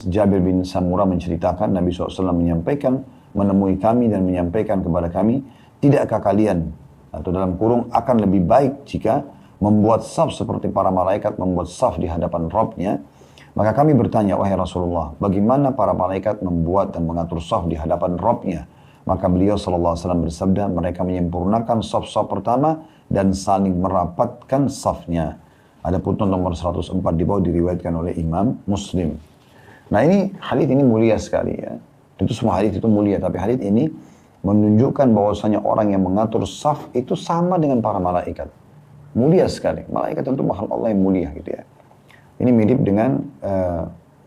Jabir bin Samurah menceritakan Nabi SAW menyampaikan, menemui kami dan menyampaikan kepada kami, tidakkah kalian atau dalam kurung akan lebih baik jika membuat saf seperti para malaikat membuat saf di hadapan Rabbnya? Maka kami bertanya, wahai Rasulullah, bagaimana para malaikat membuat dan mengatur saf di hadapan Rabbnya? Maka beliau SAW bersabda, mereka menyempurnakan saf-saf pertama dan saling merapatkan safnya. Ada putnot nomor 104 di bawah diriwayatkan oleh Imam Muslim. Nah ini hadits ini mulia sekali ya. Tentu semua hadits itu mulia, tapi hadits ini menunjukkan bahwasanya orang yang mengatur saf itu sama dengan para malaikat. Mulia sekali. Malaikat tentu makhluk Allah yang mulia gitu ya. Ini mirip dengan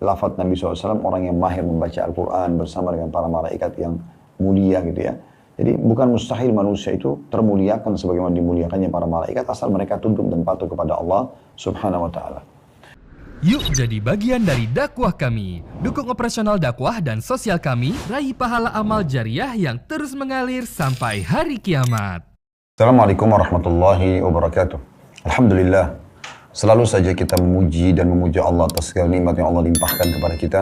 lafaz Nabi SAW, orang yang mahir membaca Al-Quran bersama dengan para malaikat yang mulia gitu ya. Jadi bukan mustahil manusia itu termuliakan sebagaimana dimuliakannya para malaikat asal mereka tunduk dan patuh kepada Allah Subhanahu wa taala. Yuk jadi bagian dari dakwah kami. Dukung operasional dakwah dan sosial kami, raih pahala amal jariah yang terus mengalir sampai hari kiamat. Assalamualaikum warahmatullahi wabarakatuh. Alhamdulillah, selalu saja kita memuji dan memuja Allah atas segala nikmat yang Allah limpahkan kepada kita.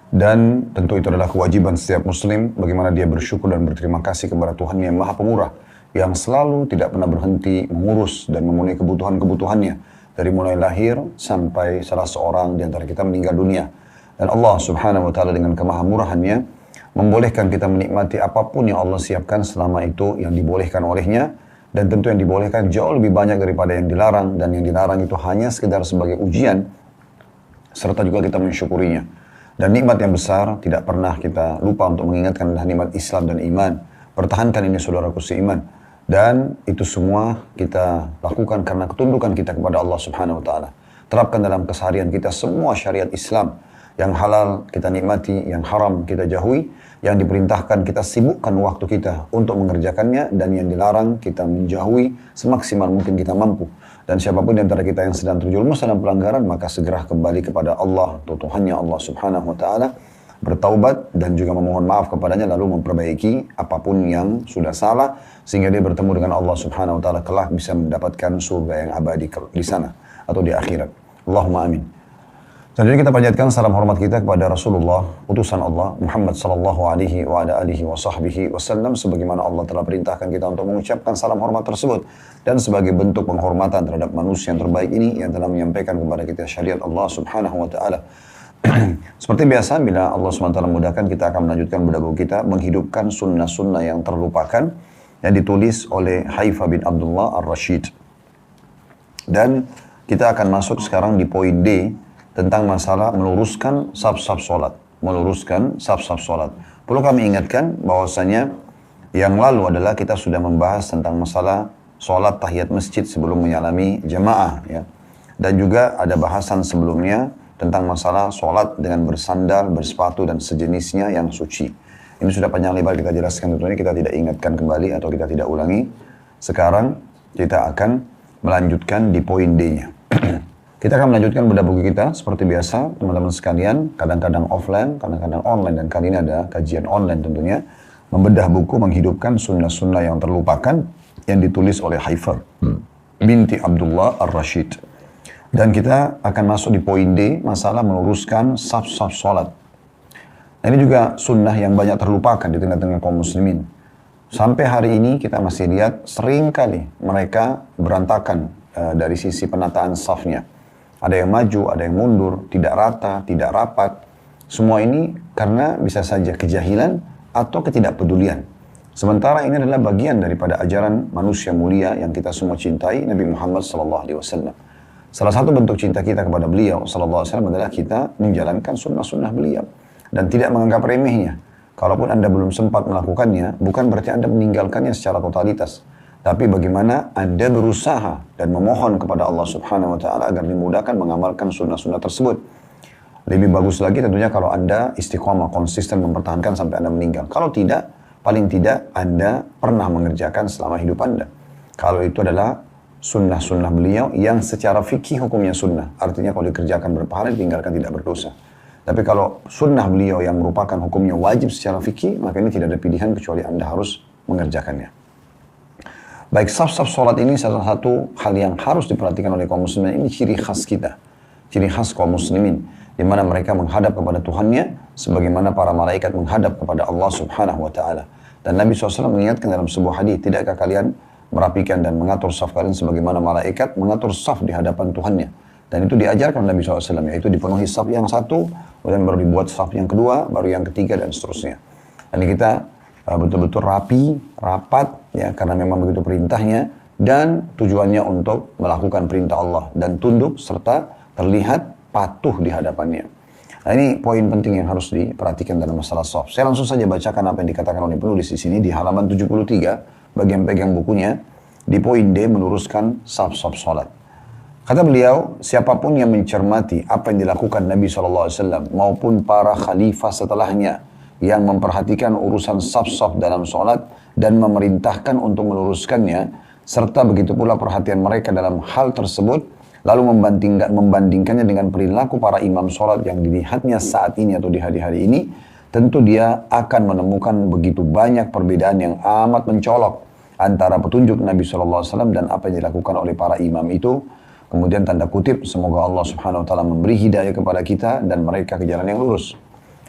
Dan tentu itu adalah kewajiban setiap muslim, bagaimana dia bersyukur dan berterima kasih kepada Tuhan yang Maha Pemurah, yang selalu tidak pernah berhenti mengurus dan memenuhi kebutuhan-kebutuhannya. Dari mulai lahir sampai salah seorang di antara kita meninggal dunia. Dan Allah Subhanahu wa taala dengan kemahamurahannya membolehkan kita menikmati apapun yang Allah siapkan selama itu yang dibolehkan olehnya. Dan tentu yang dibolehkan jauh lebih banyak daripada yang dilarang. Dan yang dilarang itu hanya sekedar sebagai ujian, serta juga kita mensyukurinya. Dan nikmat yang besar tidak pernah kita lupa untuk mengingatkan adalah nikmat Islam dan iman. Pertahankan ini saudaraku seiman. Dan itu semua kita lakukan karena ketundukan kita kepada Allah Subhanahu wa taala. Terapkan dalam keseharian kita semua syariat Islam. Yang halal kita nikmati, yang haram kita jauhi, yang diperintahkan kita sibukkan waktu kita untuk mengerjakannya, dan yang dilarang kita menjauhi semaksimal mungkin kita mampu. Dan siapapun di antara kita yang sedang terjerumus dalam pelanggaran, maka segera kembali kepada Allah, Tuhannya Allah Subhanahu wa taala, bertaubat dan juga memohon maaf kepadanya, lalu memperbaiki apapun yang sudah salah sehingga dia bertemu dengan Allah Subhanahu wa taala kelak bisa mendapatkan surga yang abadi di sana atau di akhirat. Allahumma amin. Selanjutnya kita panjatkan salam hormat kita kepada Rasulullah, utusan Allah Muhammad sallallahu alaihi wa ala alihi wa sahbihi wasallam, sebagaimana Allah telah perintahkan kita untuk mengucapkan salam hormat tersebut, dan sebagai bentuk penghormatan terhadap manusia yang terbaik ini yang telah menyampaikan kepada kita syariat Allah Subhanahu wa taala. Seperti biasa, bila Allah SWT mudahkan, kita akan melanjutkan buku kita, menghidupkan sunnah-sunnah yang terlupakan, yang ditulis oleh Haifa bin Abdullah Ar-Rashid. Dan kita akan masuk sekarang di poin D, tentang masalah meluruskan saf-saf sholat. Meluruskan saf-saf sholat. Perlu kami ingatkan bahwasanya yang lalu adalah kita sudah membahas tentang masalah sholat tahiyat masjid sebelum menyalami jamaah. Ya. Dan juga ada bahasan sebelumnya tentang masalah sholat dengan bersandal, bersepatu, dan sejenisnya yang suci. Ini sudah panjang lebar kita jelaskan, tentunya kita tidak ingatkan kembali atau kita tidak ulangi. Sekarang kita akan melanjutkan di poin D-nya. Kita akan melanjutkan bedah buku kita seperti biasa, teman-teman sekalian, kadang-kadang offline, kadang-kadang online, dan kali ini ada kajian online tentunya. Membedah buku menghidupkan sunnah-sunnah yang terlupakan yang ditulis oleh Haifar binti Abdullah Ar-Rashid. Dan kita akan masuk di poin D, masalah meluruskan saf-saf sholat. Nah, ini juga sunnah yang banyak terlupakan di tengah-tengah kaum muslimin. Sampai hari ini kita masih lihat sering kali mereka berantakan dari sisi penataan safnya. Ada yang maju, ada yang mundur, tidak rata, tidak rapat. Semua ini karena bisa saja kejahilan atau ketidakpedulian. Sementara ini adalah bagian daripada ajaran manusia mulia yang kita semua cintai, Nabi Muhammad SAW. Salah satu bentuk cinta kita kepada beliau SAW adalah kita menjalankan sunnah-sunnah beliau dan tidak menganggap remehnya. Kalaupun Anda belum sempat melakukannya, bukan berarti Anda meninggalkannya secara totalitas. Tapi bagaimana Anda berusaha dan memohon kepada Allah Subhanahu wa taala agar dimudahkan mengamalkan sunnah-sunnah tersebut. Lebih bagus lagi tentunya kalau Anda istiqomah, konsisten mempertahankan sampai Anda meninggal. Kalau tidak, paling tidak Anda pernah mengerjakan selama hidup Anda. Kalau itu adalah sunnah-sunnah beliau yang secara fikih hukumnya sunnah. Artinya kalau dikerjakan berpahala, ditinggalkan tidak berdosa. Tapi kalau sunnah beliau yang merupakan hukumnya wajib secara fikih, maka ini tidak ada pilihan kecuali Anda harus mengerjakannya. Baik, saf-saf sholat ini salah satu hal yang harus diperhatikan oleh kaum muslimin. Ini ciri khas kita, ciri khas kaum muslimin. di mana mereka menghadap kepada Tuhannya sebagaimana para malaikat menghadap kepada Allah Subhanahu wa taala. Dan Nabi SAW mengingatkan dalam sebuah hadis, tidakkah kalian merapikan dan mengatur saf kalian sebagaimana malaikat mengatur saf di hadapan Tuhannya. Dan itu diajarkan Nabi SAW, yaitu dipenuhi saf yang satu, kemudian baru dibuat saf yang kedua, baru yang ketiga, dan seterusnya. Dan kita betul-betul rapi, rapat, ya, karena memang begitu perintahnya, dan tujuannya untuk melakukan perintah Allah, dan tunduk serta terlihat patuh di hadapannya. Nah, ini poin penting yang harus diperhatikan dalam masalah saf. Saya langsung saja bacakan apa yang dikatakan oleh penulis di sini di halaman 73, bagi yang pegang bukunya, di poin D, meluruskan saf-saf salat. Kata beliau, siapapun yang mencermati apa yang dilakukan Nabi SAW maupun para khalifah setelahnya yang memperhatikan urusan saf-saf dalam salat dan memerintahkan untuk meluruskannya, serta begitu pula perhatian mereka dalam hal tersebut, lalu membandingkannya dengan perilaku para imam sholat yang dilihatnya saat ini atau di hari-hari ini, tentu dia akan menemukan begitu banyak perbedaan yang amat mencolok antara petunjuk Nabi SAW dan apa yang dilakukan oleh para imam itu. Kemudian tanda kutip, semoga Allah Subhanahu Wa Taala memberi hidayah kepada kita dan mereka ke jalan yang lurus.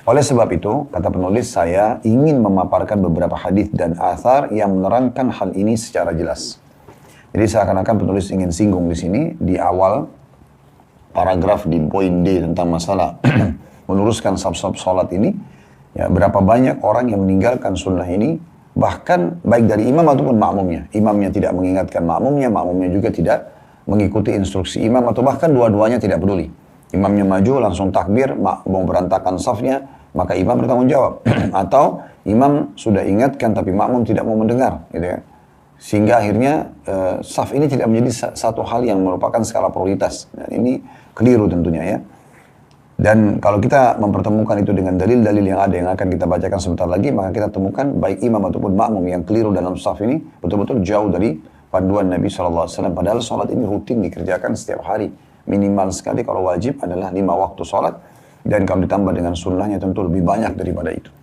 Oleh sebab itu, kata penulis, saya ingin memaparkan beberapa hadis dan athar yang menerangkan hal ini secara jelas. Jadi seakan-akan penulis ingin singgung di sini, di awal paragraf di poin D tentang masalah meluruskan saf-saf salat ini, ya, berapa banyak orang yang meninggalkan sunnah ini, bahkan baik dari imam ataupun makmumnya. Imamnya tidak mengingatkan makmumnya, makmumnya juga tidak mengikuti instruksi imam, atau bahkan dua-duanya tidak peduli. Imamnya maju langsung takbir, mau berantakan safnya, maka imam bertanggung jawab. Atau imam sudah ingatkan tapi makmum tidak mau mendengar, gitu ya. Sehingga akhirnya saf ini tidak menjadi satu hal yang merupakan skala prioritas. Dan ini keliru tentunya, ya. Dan kalau kita mempertemukan itu dengan dalil-dalil yang ada yang akan kita bacakan sebentar lagi, maka kita temukan baik imam ataupun makmum yang keliru dalam saf ini betul-betul jauh dari panduan Nabi SAW. Padahal sholat ini rutin dikerjakan setiap hari. Minimal sekali kalau wajib adalah 5 waktu sholat. Dan kalau ditambah dengan sunnahnya tentu lebih banyak daripada itu.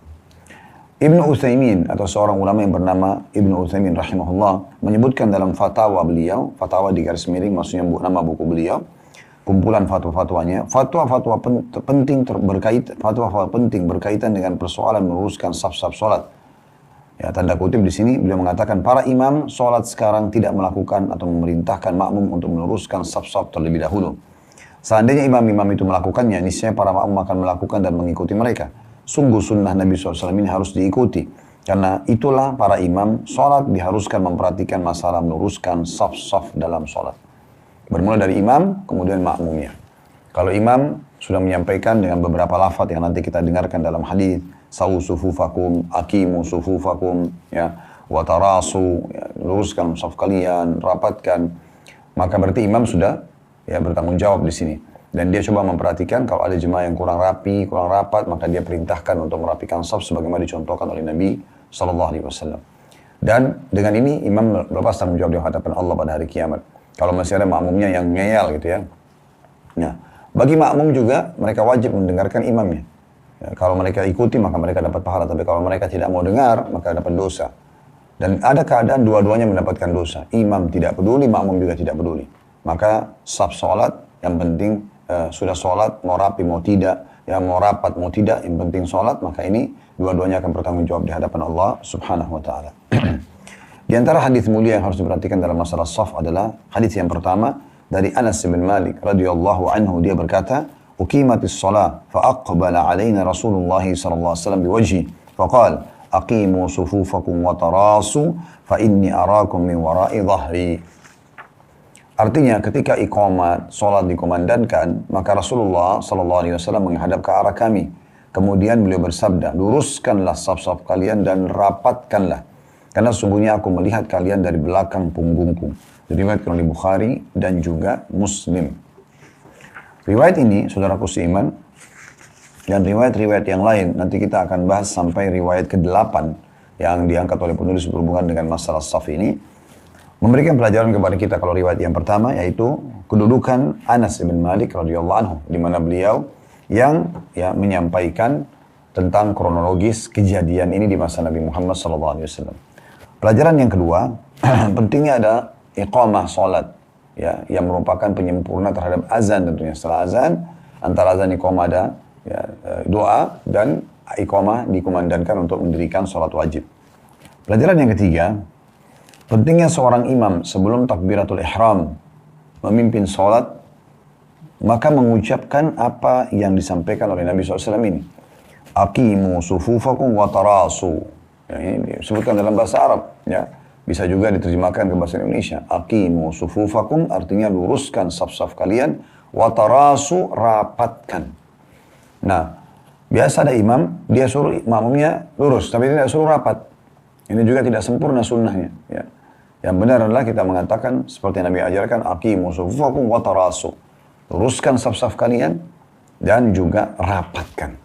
Ibnu Utsaimin atau seorang ulama yang bernama Ibnu Utsaimin rahimahullah menyebutkan dalam fatwa beliau, fatwa di garis miring maksudnya nama buku beliau, kumpulan fatwa-fatwanya, fatwa-fatwa penting berkaitan dengan persoalan meluruskan saf-saf sholat. Ya, tanda kutip di sini beliau mengatakan para imam sholat sekarang tidak melakukan atau memerintahkan makmum untuk meluruskan saf-saf terlebih dahulu. Seandainya imam-imam itu melakukannya, niscaya para makmum akan melakukan dan mengikuti mereka. Sungguh sunnah Nabi SAW ini harus diikuti. Karena itulah para imam sholat diharuskan memperhatikan masalah meluruskan saf-saf dalam sholat. Bermula dari imam, kemudian makmumnya. Kalau imam sudah menyampaikan dengan beberapa lafaz yang nanti kita dengarkan dalam hadis, sawu sufufakum, akimu sufufakum, ya, watarasu, ya, luruskan saf kalian, rapatkan. Maka berarti imam sudah, ya, bertanggung jawab di sini. Dan dia coba memperhatikan kalau ada jemaah yang kurang rapi, kurang rapat, maka dia perintahkan untuk merapikan saf sebagaimana dicontohkan oleh Nabi SAW. Dan dengan ini imam lepas tanggung jawab di hadapan Allah pada hari kiamat. Kalau masih ada makmumnya yang ngeyel gitu ya. Nah, bagi makmum juga mereka wajib mendengarkan imamnya. Ya, kalau mereka ikuti maka mereka dapat pahala, tapi kalau mereka tidak mau dengar maka dapat dosa. Dan ada keadaan dua-duanya mendapatkan dosa. Imam tidak peduli, makmum juga tidak peduli. Maka saf sholat yang penting sudah sholat, mau rapi mau tidak, ya mau rapat mau tidak, yang penting sholat, maka ini dua-duanya akan bertanggung jawab di hadapan Allah Subhanahu wa Ta'ala. Di antara hadis mulia yang harus diperhatikan dalam masalah saf adalah hadis yang pertama dari Anas bin Malik radhiyallahu anhu, dia berkata, "Uqimatis shalah fa aqbala alaina Rasulullah sallallahu alaihi wasallam biwajhi faqala aqimu sufufakum wa tarasu fa inni arakum min wara'i dhahri." Artinya ketika iqamat, sholat dikumandangkan, maka Rasulullah SAW menghadap ke arah kami. Kemudian beliau bersabda, luruskanlah saf-saf kalian dan rapatkanlah. Karena sungguhnya aku melihat kalian dari belakang punggungku. Diriwayatkan oleh Bukhari dan juga Muslim. Riwayat ini, saudaraku seiman, dan riwayat-riwayat yang lain, nanti kita akan bahas sampai riwayat ke-8 yang diangkat oleh penulis berhubungan dengan masalah saf ini, memberikan pelajaran kepada kita. Kalau riwayat yang pertama yaitu kedudukan Anas bin Malik radhiyallahu anhu, di mana beliau yang menyampaikan tentang kronologis kejadian ini di masa Nabi Muhammad SAW. Pelajaran yang kedua, pentingnya ada iqamah salat, ya, yang merupakan penyempurna terhadap azan tentunya. Setelah azan, antara azan iqamah ada ya, doa dan iqamah dikumandangkan untuk mendirikan sholat wajib. Pelajaran yang ketiga, pentingnya seorang imam sebelum takbiratul ihram memimpin sholat, maka mengucapkan apa yang disampaikan oleh Nabi SAW ini. Aqimu sufufakum wa tarasu. Ya, ini disebutkan dalam bahasa Arab. Ya. Bisa juga diterjemahkan ke bahasa Indonesia. Aqimu sufufakum artinya luruskan saf-saf kalian. Wa tarasu rapatkan. Nah, biasa ada imam, dia suruh makmumnya lurus, tapi tidak suruh rapat. Ini juga tidak sempurna sunnahnya. Ya. Yang benar adalah kita mengatakan seperti yang Nabi ajarkan, aqimu sufufakum wa tarasu. Luruskan saf-saf kalian dan juga rapatkan.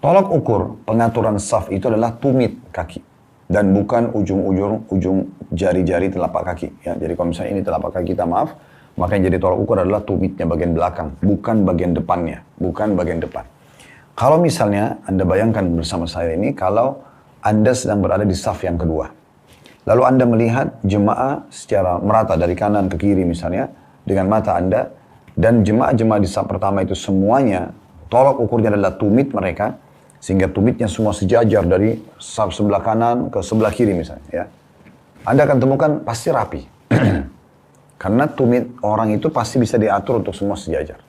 Tolak ukur pengaturan saf itu adalah tumit kaki dan bukan ujung jari-jari telapak kaki. Ya, jadi kalau misalnya ini telapak kaki kita maaf, maka yang jadi tolak ukur adalah tumitnya bagian belakang, bukan bagian depannya, bukan bagian depan. Kalau misalnya Anda bayangkan bersama saya ini, kalau Anda sedang berada di saf yang kedua, lalu Anda melihat jemaah secara merata dari kanan ke kiri misalnya dengan mata Anda, dan jemaah-jemaah di saf pertama itu semuanya tolak ukurnya adalah tumit mereka, sehingga tumitnya semua sejajar dari saf sebelah kanan ke sebelah kiri misalnya. Ya. Anda akan temukan pasti rapi. Karena tumit orang itu pasti bisa diatur untuk semua sejajar.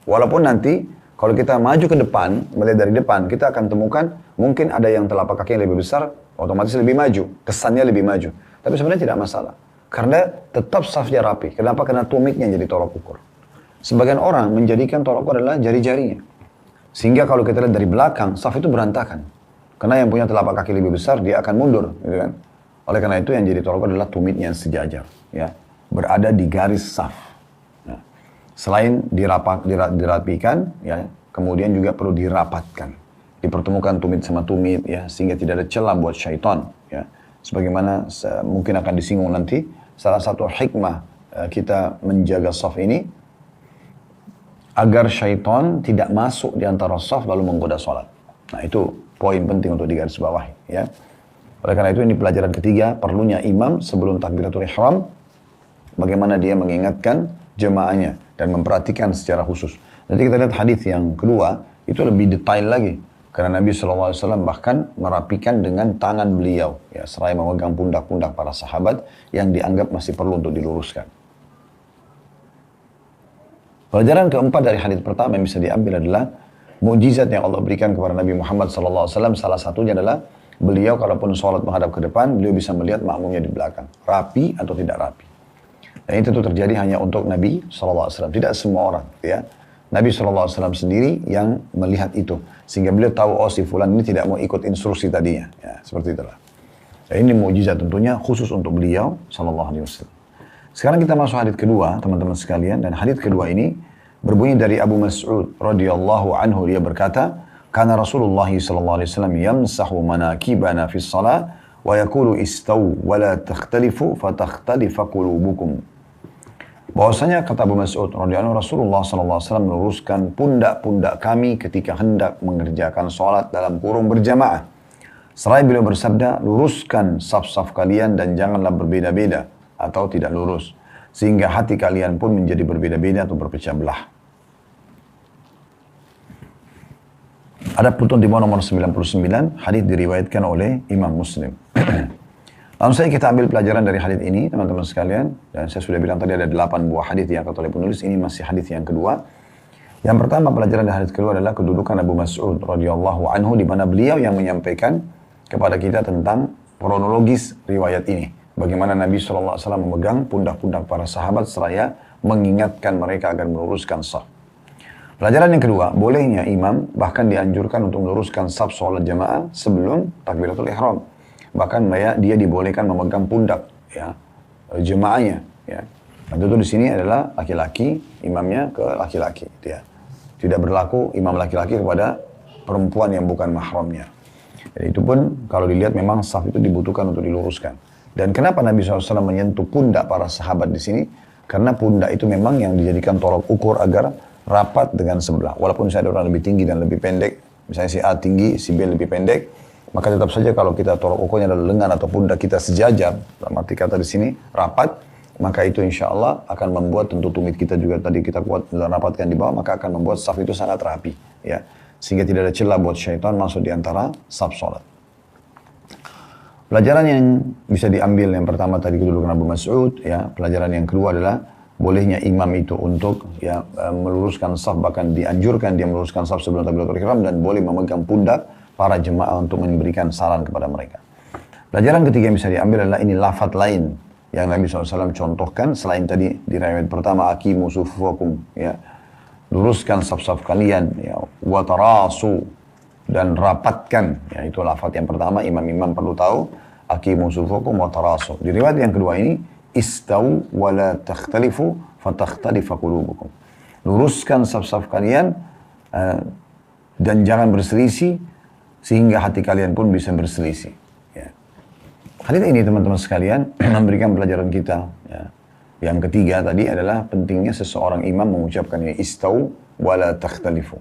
Walaupun nanti kalau kita maju ke depan, melihat dari depan, kita akan temukan mungkin ada yang telapak kaki yang lebih besar, otomatis lebih maju, kesannya lebih maju. Tapi sebenarnya tidak masalah. Karena tetap safnya rapi. Kenapa? Karena tumitnya jadi tolak ukur. Sebagian orang menjadikan tolak ukur adalah jari-jarinya. Sehingga kalau kita lihat dari belakang, saf itu berantakan. Karena yang punya telapak kaki lebih besar, dia akan mundur. Gitu kan? Oleh karena itu yang jadi tolak ukur adalah tumitnya yang sejajar. Ya. Berada di garis saf. Nah, selain dirapikan, ya, kemudian juga perlu dirapatkan. Dipertemukan tumit sama tumit, ya, sehingga tidak ada celah buat syaitan. Ya. Sebagaimana mungkin akan disinggung nanti, salah satu hikmah kita menjaga saf ini, agar syaitan tidak masuk di antara saf lalu menggoda sholat. Nah itu poin penting untuk digarisbawahi. Ya. Oleh karena itu ini pelajaran ketiga, perlunya imam sebelum takbiratul ihram, bagaimana dia mengingatkan jemaahnya dan memperhatikan secara khusus. Nanti kita lihat hadis yang kedua, itu lebih detail lagi. Karena Nabi SAW bahkan merapikan dengan tangan beliau, ya, seraya memegang pundak-pundak para sahabat yang dianggap masih perlu untuk diluruskan. Pelajaran keempat dari hadis pertama yang bisa diambil adalah mukjizat yang Allah berikan kepada Nabi Muhammad SAW. Salah satunya adalah beliau kalaupun sholat menghadap ke depan, beliau bisa melihat makmumnya di belakang. Rapi atau tidak rapi. Dan itu terjadi hanya untuk Nabi SAW. Tidak semua orang. Ya. Nabi SAW sendiri yang melihat itu. Sehingga beliau tahu, oh si fulan ini tidak mau ikut instruksi tadinya. Ya, seperti itulah. Dan ini mukjizat tentunya khusus untuk beliau SAW. Sekarang kita masuk hadits kedua, teman-teman sekalian, dan hadits kedua ini berbunyi dari Abu Mas'ud radhiyallahu anhu, dia berkata, "Kana Rasulullah sallallahu alaihi wasallam yamsahu manakibana fi shalah wa yaqulu istaw wa la takhtalifu fatakhtalifa qulubukum." Bahwasanya kata Abu Mas'ud radhiyallahu anhu, Rasulullah sallallahu alaihi wasallam meluruskan pundak-pundak kami ketika hendak mengerjakan salat dalam kurung berjamaah. Seraya beliau bersabda, "Luruskan saf-saf kalian dan janganlah berbeda-beda atau tidak lurus, sehingga hati kalian pun menjadi berbeda-beda atau berpecah belah." Ada putun di bawah nomor 99, hadis diriwayatkan oleh Imam Muslim. Langsung saja kita ambil pelajaran dari hadis ini, teman-teman sekalian. Dan saya sudah bilang tadi ada 8 buah hadis yang diangkat oleh penulis, ini masih hadis yang kedua. Yang pertama, pelajaran dari hadis kedua adalah kedudukan Abu Mas'ud radhiyallahu anhu, di mana beliau yang menyampaikan kepada kita tentang kronologis riwayat ini. Bagaimana Nabi SAW memegang pundak-pundak para sahabat seraya mengingatkan mereka agar meluruskan saf. Pelajaran yang kedua, bolehnya imam bahkan dianjurkan untuk meluruskan saf sholat jamaah sebelum takbiratul ihram. Bahkan dia dibolehkan memegang pundak, ya, jemaahnya. Ya. Dan tentu di sini adalah laki-laki, imamnya ke laki-laki. Ya. Tidak berlaku imam laki-laki kepada perempuan yang bukan mahramnya. Jadi itu pun kalau dilihat memang saf itu dibutuhkan untuk diluruskan. Dan kenapa Nabi SAW menyentuh pundak para sahabat di sini? Karena pundak itu memang yang dijadikan tolak ukur agar rapat dengan sebelah. Walaupun saya ada orang lebih tinggi dan lebih pendek, misalnya si A tinggi, si B lebih pendek, maka tetap saja kalau kita tolak ukurnya adalah lengan atau pundak kita sejajar, dalam arti kata di sini rapat, maka itu insya Allah akan membuat tentu tumit kita juga tadi kita kuat dan rapatkan di bawah, maka akan membuat saf itu sangat rapi, ya, sehingga tidak ada celah buat syaitan masuk di antara saf sholat. Pelajaran yang bisa diambil yang pertama tadi kedudukan Abu Mas'ud, ya. Pelajaran yang kedua adalah bolehnya imam itu untuk ya meluruskan saf, bahkan dianjurkan dia meluruskan saf sebelum takbiratul ihram, dan boleh memegang pundak para jemaah untuk memberikan saran kepada mereka. Pelajaran ketiga yang bisa diambil adalah ini lafaz lain yang Nabi SAW contohkan selain tadi di riwayat pertama aqimu sufufakum, ya, luruskan saf-saf kalian, ya, watarasu, dan rapatkan, ya, itu lafaz yang pertama imam-imam perlu tahu, aqimu sufufakum watarasu. Di riwayat yang kedua ini istau wala takhtalifu fatakhtalifa qulubukum, luruskan saf-saf kalian dan jangan berselisih sehingga hati kalian pun bisa berselisih. Hadis ini teman-teman sekalian memberikan pelajaran kita. Ya. Yang ketiga tadi adalah pentingnya seseorang imam mengucapkan ini istau wala takhtalifu.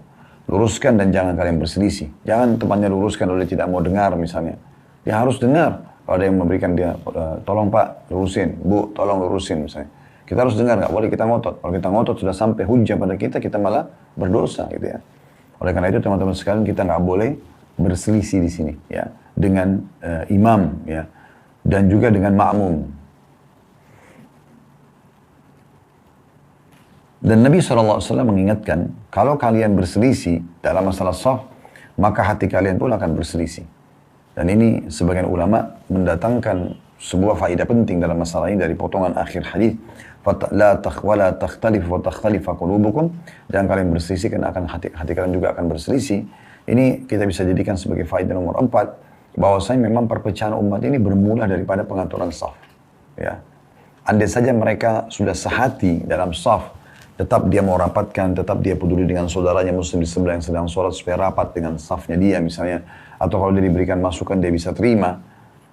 Luruskan dan jangan kalian berselisih. Jangan temannya luruskan oleh tidak mau dengar misalnya. Dia harus dengar. Kalau ada yang memberikan dia, tolong Pak lurusin, Bu tolong lurusin misalnya. Kita harus dengar, nggak boleh kita ngotot. Kalau kita ngotot sudah sampai hujah pada kita malah berdosa gitu ya. Oleh karena itu teman-teman sekalian kita nggak boleh berselisih di sini ya dengan imam ya. Dan juga dengan makmum. Dan Nabi SAW mengingatkan, kalau kalian berselisih dalam masalah shaf, maka hati kalian pun akan berselisih. Dan ini sebagian ulama mendatangkan sebuah faedah penting dalam masalah ini dari potongan akhir hadis. La takhtalifu wa takhtalifa qulubukum, dan kalian berselisih karena akan hati kalian juga akan berselisih. Ini kita bisa jadikan sebagai faedah nomor 4. Bahwasanya memang perpecahan umat ini bermula daripada pengaturan saf. Ya. Andai saja mereka sudah sehati dalam saf, tetap dia mau rapatkan, tetap dia peduli dengan saudaranya muslim di sebelah yang sedang sholat supaya rapat dengan safnya dia misalnya, atau kalau dia diberikan masukan dia bisa terima,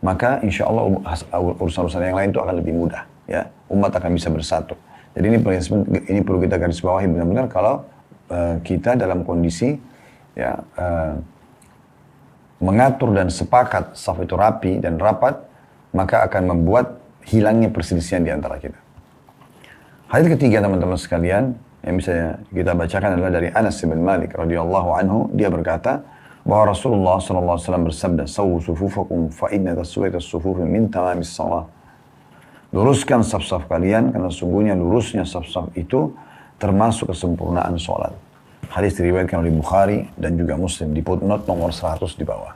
maka insya Allah urusan-urusan yang lain itu akan lebih mudah. Ya. Umat akan bisa bersatu. Jadi ini perlu kita garis bawahi benar-benar kalau kita dalam kondisi ya mengatur dan sepakat saf itu rapi dan rapat, maka akan membuat hilangnya perselisihan di antara kita. Hadis ketiga teman-teman sekalian yang bisa kita bacakan adalah dari Anas bin Malik radhiyallahu anhu. Dia berkata bahwa Rasulullah SAW bersabda, "Sawu sufufakum fa inna taswiyata as-sufufi min tamamis shalah." Luruskan saf-saf kalian karena sungguhnya lurusnya saf-saf itu termasuk kesempurnaan sholat. Hadis diriwayatkan oleh Bukhari dan juga Muslim di footnote nomor 100 di bawah.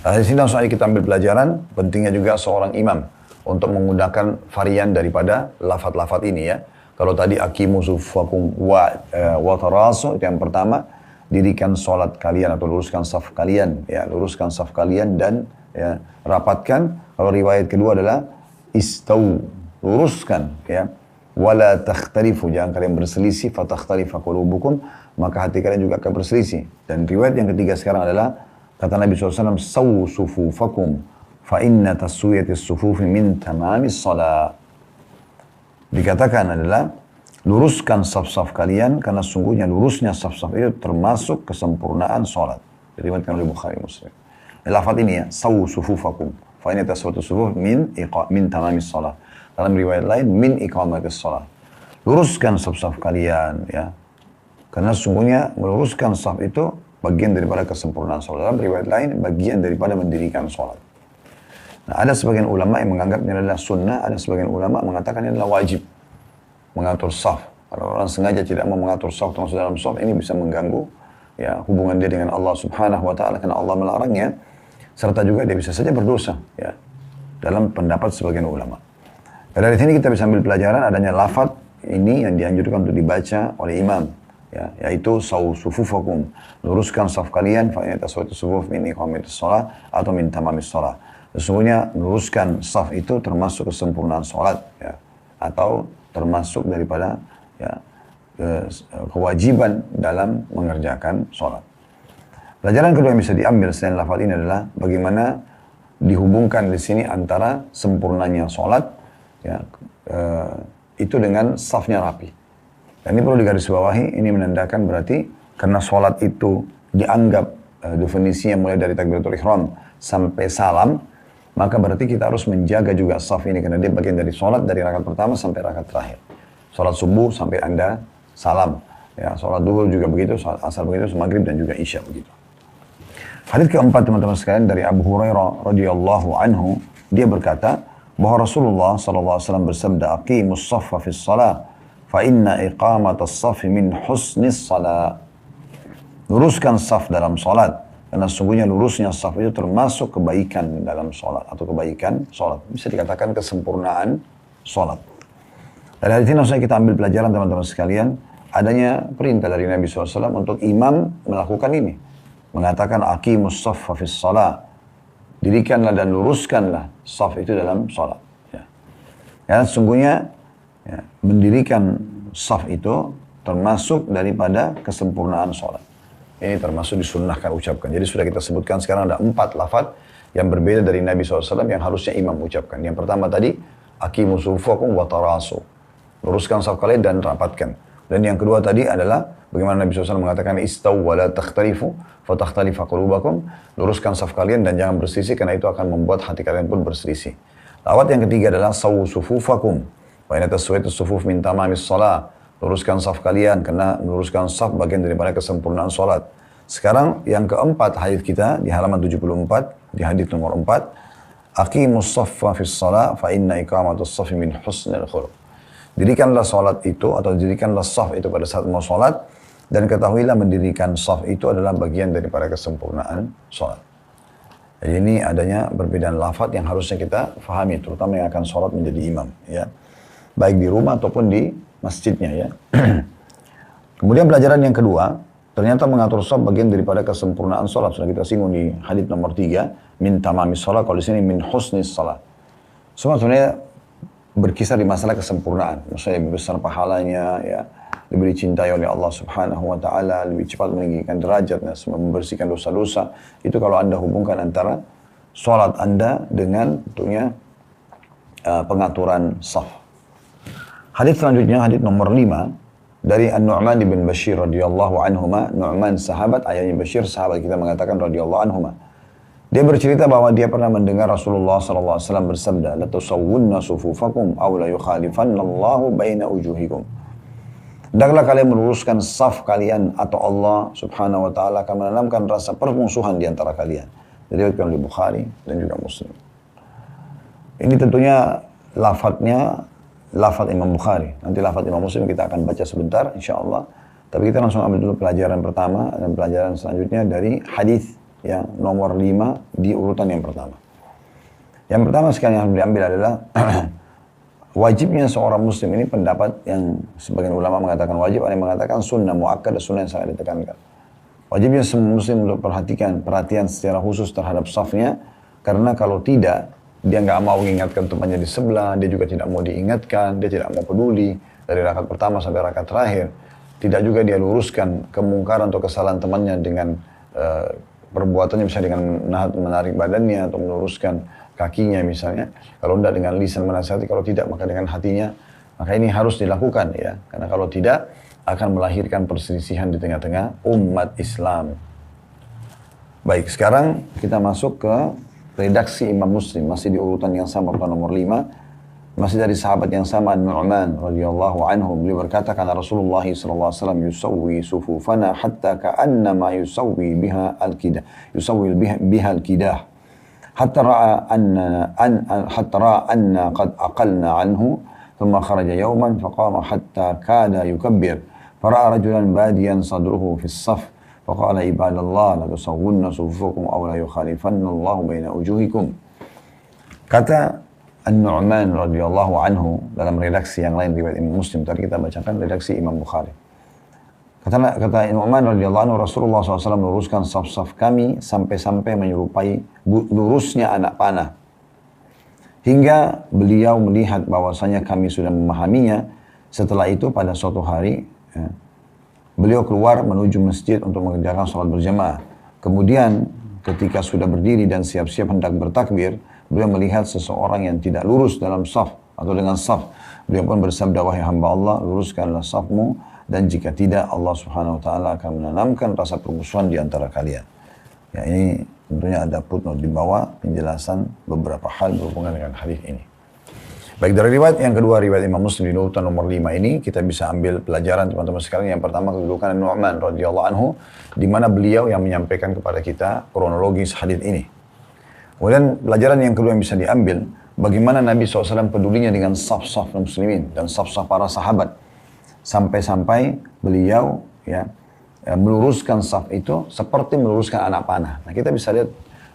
Di sini langsung aja kita ambil pelajaran pentingnya juga seorang imam untuk menggunakan varian daripada lafaz-lafaz ini ya. Kalau tadi aqimu sufufakum wa tarasu itu yang pertama, dirikan sholat kalian atau luruskan saf kalian ya, luruskan saf kalian dan ya, rapatkan. Kalau riwayat kedua adalah istau, luruskan ya. Wala takhtalifu, jangan kalian berselisih, fatakhtalifa qulubukum, maka hati kalian juga akan berselisih. Dan riwayat yang ketiga sekarang adalah kata Nabi SAW, sawu sufufakum fa inna taswiyatis sufufi min tamamis shalah. Dikatakan adalah luruskan saf-saf kalian karena sungguhnya lurusnya saf-saf itu termasuk kesempurnaan sholat. Diriwayatkan oleh Bukhari Muslim. Lafaz ini ya, sawu sufufakum fa inna taswiyatis sufufi min tamamis shalah. Dalam riwayat lain, min iqamatis shalah. Luruskan saf-saf kalian, ya. Karena sungguhnya meluruskan saf itu bagian daripada kesempurnaan sholat. Dalam riwayat lain, bagian daripada mendirikan sholat. Nah, ada sebagian ulama yang menganggap ini adalah sunnah, ada sebagian ulama mengatakan ini adalah wajib. Mengatur saf. Kalau orang sengaja tidak mau mengatur saf, termasuk dalam saf, ini bisa mengganggu ya, hubungan dia dengan Allah Subhanahu wa Ta'ala, karena Allah melarangnya. Serta juga dia bisa saja berdosa, ya. Dalam pendapat sebagian ulama. Dari sini kita bisa ambil pelajaran adanya lafaz ini yang dianjurkan untuk dibaca oleh imam, ya, yaitu sawu sufufakum, luruskan saf kalian, fa inna taswiyatus sufuf min iqamatis shalah atau min tamamis shalah. Sesungguhnya luruskan saf itu termasuk kesempurnaan salat, ya, atau termasuk daripada ya, kewajiban dalam mengerjakan salat. Pelajaran kedua yang bisa diambil selain lafaz ini adalah bagaimana dihubungkan di sini antara sempurnanya salat ya, itu dengan safnya rapi. Dan ini perlu digarisbawahi, ini menandakan berarti karena sholat itu dianggap definisinya mulai dari takbiratul ihram sampai salam, maka berarti kita harus menjaga juga saf ini, karena dia bagian dari sholat dari rakaat pertama sampai rakaat terakhir. Sholat subuh sampai Anda salam. Ya, sholat duhur juga begitu, sholat asar begitu, maghrib dan juga isya begitu. Hadis keempat teman-teman sekalian dari Abu Hurairah radhiyallahu anhu, dia berkata bahwa Rasulullah SAW bersabda, "Aqimus shaffa fis shalah, fa inna iqamatas shaffi min husnis shalah." Luruskan saf dalam salat, karena sesungguhnya lurusnya saf itu termasuk kebaikan dalam salat atau kebaikan salat. Bisa dikatakan kesempurnaan salat. Dari hadis ini maksudnya kita ambil pelajaran teman-teman sekalian, adanya perintah dari Nabi SAW untuk imam melakukan ini. Mengatakan aqimus shaffa fis shalah. Dirikanlah dan luruskanlah saf itu dalam salat. Ya, sesungguhnya ya, mendirikan saf itu termasuk daripada kesempurnaan salat. Ini termasuk disunnahkan ucapkan. Jadi sudah kita sebutkan sekarang ada 4 lafaz yang berbeda dari Nabi SAW yang harusnya imam ucapkan. Yang pertama tadi, aqimu sufufakum wa tarasu. Luruskan saf kalian dan rapatkan. Dan yang kedua tadi adalah bagaimana Nabi SAW mengatakan istaw wa la takhtalifu fa takhtalifa qulubakum. Luruskan saf kalian dan jangan berselisih karena itu akan membuat hati kalian pun berselisih. Lafaz yang ketiga adalah sawu sufufakum wa inna taswiyatus sufuf min tamamis shalah. Luruskan saf kalian, karena meluruskan saf bagian daripada kesempurnaan sholat. Sekarang yang keempat hadis kita di halaman 74, di hadis nomor 4. Aqimus shaffa fis shalah fa inna iqamatus shaffi min husnil khuluq. Dirikanlah sholat itu atau dirikanlah saf itu pada saat mau sholat, dan ketahuilah mendirikan saf itu adalah bagian daripada kesempurnaan sholat. Jadi ini adanya perbedaan lafaz yang harusnya kita fahami, terutama yang akan sholat menjadi imam. Ya. Baik di rumah ataupun di masjidnya ya. Kemudian pelajaran yang kedua, ternyata mengatur sholat bagian daripada kesempurnaan sholat. Sudah kita singgung di hadits nomor 3, min tamamis sholat, kalau di sini min husnis sholat. Semua sebenarnya berkisar di masalah kesempurnaan. Maksudnya lebih besar pahalanya, ya, lebih dicintai oleh Allah Subhanahu wa taala, lebih cepat meninggikan derajat, membersihkan dosa-dosa. Itu kalau Anda hubungkan antara sholat Anda dengan tentunya pengaturan shaf. Hadis selanjutnya, hadis nomor 5 dari An-Nu'man bin Bashir radhiyallahu anhuma. Nu'man sahabat, ayahnya Bashir sahabat, kita mengatakan radhiyallahu anhuma. Dia bercerita bahwa dia pernah mendengar Rasulullah SAW bersabda, "La tusawwunna sufufakum aw la yukhalifannallahu baina ujuhikum." Hendaklah kalian meluruskan saf kalian atau Allah Subhanahu wa taala akan menanamkan rasa permusuhan di antara kalian. Diriwayatkan oleh Bukhari dan juga Muslim. Ini tentunya lafaz Imam Bukhari. Nanti lafaz Imam Muslim kita akan baca sebentar insyaallah. Tapi kita langsung ambil dulu pelajaran pertama dan pelajaran selanjutnya dari hadis yang nomor 5 di urutan yang pertama. Yang pertama sekali yang harus diambil adalah wajibnya seorang muslim, ini pendapat yang sebagian ulama mengatakan wajib, ada yang mengatakan sunnah muakkad, sunnah yang sangat ditekankan. Wajibnya semua muslim untuk perhatian secara khusus terhadap safnya, karena kalau tidak, dia nggak mau mengingatkan temannya di sebelah, dia juga tidak mau diingatkan, dia tidak mau peduli dari rakaat pertama sampai rakaat terakhir. Tidak juga dia luruskan kemungkaran atau kesalahan temannya dengan perbuatannya, misalnya dengan menarik badannya atau meluruskan kakinya misalnya. Kalau tidak dengan lisan menasihati, kalau tidak maka dengan hatinya. Maka ini harus dilakukan ya, karena kalau tidak akan melahirkan perselisihan di tengah-tengah umat Islam. Baik, sekarang kita masuk ke redaksi Imam Muslim, masih di urutan yang sama, urutan nomor 5, masih dari sahabat yang sama, Nu'man radhiyallahu anhu. Beliau berkata, karena Rasulullah SAW yusawwi sufufana hatta ka'annama yusawwi biha al-kidah hatta ra'a anna qad aqalna anhu thumma kharaja yawman faqama hatta kada yukabbir fara'a rajulan badiyan sadruhu fi as-saf faqala ibadallah la tusawwunna sufufakum aw la yukhalifanna Allahu baina wujuhikum. Kata An-Nu'man radhiyallahu anhu dalam redaksi yang lain riwayat Imam Muslim, tadi kita bacakan redaksi Imam Bukhari. Kata Nu'man radhiyallahu anhu, Rasulullah SAW meluruskan saf-saf kami sampai-sampai menyerupai lurusnya anak panah. Hingga beliau melihat bahwasanya kami sudah memahaminya. Setelah itu pada suatu hari, beliau keluar menuju masjid untuk mengerjakan sholat berjamaah. Kemudian ketika sudah berdiri dan siap-siap hendak bertakbir, beliau melihat seseorang yang tidak lurus dalam saf atau dengan saf. Beliau pun bersabda, wahai hamba Allah, luruskanlah safmu, dan jika tidak Allah Subhanahu wa taala akan menanamkan rasa permusuhan di antara kalian. Ya, ini Tentunya ada footnote di bawah penjelasan beberapa hal berhubungan dengan hadis ini. Baik, dari riwayat yang kedua, riwayat Imam Muslim di urutan nomor 5 ini, kita bisa ambil pelajaran teman-teman sekalian. Yang pertama, kedudukan Nu'man radhiyallahu anhu, di mana beliau yang menyampaikan kepada kita kronologis hadis ini. Kemudian pelajaran yang kedua yang bisa diambil, bagaimana Nabi SAW pedulinya dengan saf-saf muslimin dan saf-saf para sahabat. Sampai-sampai beliau meluruskan saf itu seperti meluruskan anak panah. Nah, kita bisa lihat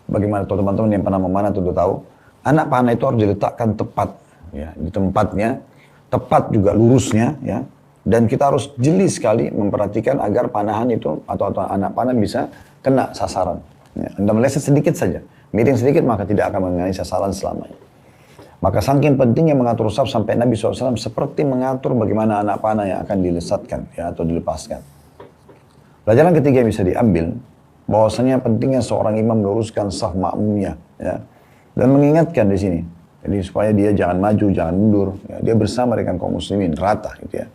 bagaimana teman-teman yang pernah memanah tentu tahu, anak panah itu harus diletakkan tepat di tempatnya, tepat juga lurusnya, dan kita harus jeli sekali memperhatikan agar panahan itu atau anak panah bisa kena sasaran. Anda meleset sedikit saja, miring sedikit maka tidak akan mengenai sasaran selamanya. Maka saking pentingnya mengatur saf sampai Nabi SAW seperti mengatur bagaimana anak panah yang akan dilesatkan atau dilepaskan. Pelajaran ketiga yang bisa diambil, bahwasanya pentingnya seorang imam meluruskan saf makmumnya, dan mengingatkan di sini, jadi supaya dia jangan maju, jangan mundur, dia bersama dengan kaum muslimin rata, gitu ya.